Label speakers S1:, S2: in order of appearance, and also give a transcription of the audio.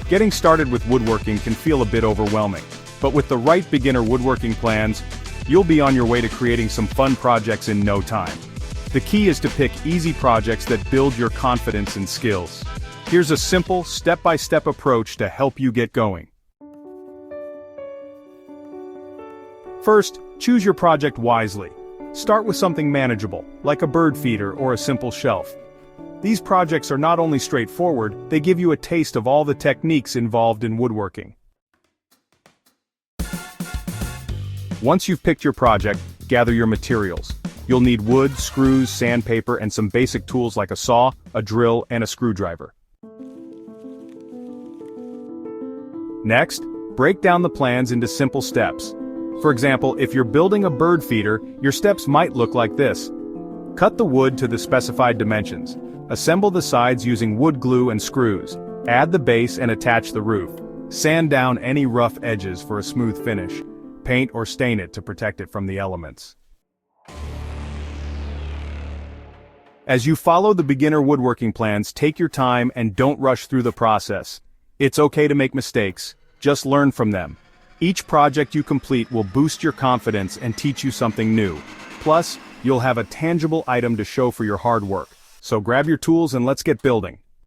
S1: Getting started with woodworking can feel a bit overwhelming, but with the right beginner woodworking plans, you'll be on your way to creating some fun projects in no time. The key is to pick easy projects that build your confidence and skills. Here's a simple, step-by-step approach to help you get going. First, choose your project wisely. Start with something manageable, like a bird feeder or a simple shelf. These projects are not only straightforward, they give you a taste of all the techniques involved in woodworking. Once you've picked your project, gather your materials. You'll need wood, screws, sandpaper, and some basic tools like a saw, a drill, and a screwdriver. Next, break down the plans into simple steps. For example, if you're building a bird feeder, your steps might look like this. Cut the wood to the specified dimensions. Assemble the sides using wood glue and screws. Add the base and attach the roof. Sand down any rough edges for a smooth finish. Paint or stain it to protect it from the elements. As you follow the beginner woodworking plans, take your time and don't rush through the process. It's okay to make mistakes, just learn from them. Each project you complete will boost your confidence and teach you something new. Plus, you'll have a tangible item to show for your hard work. So grab your tools and let's get building.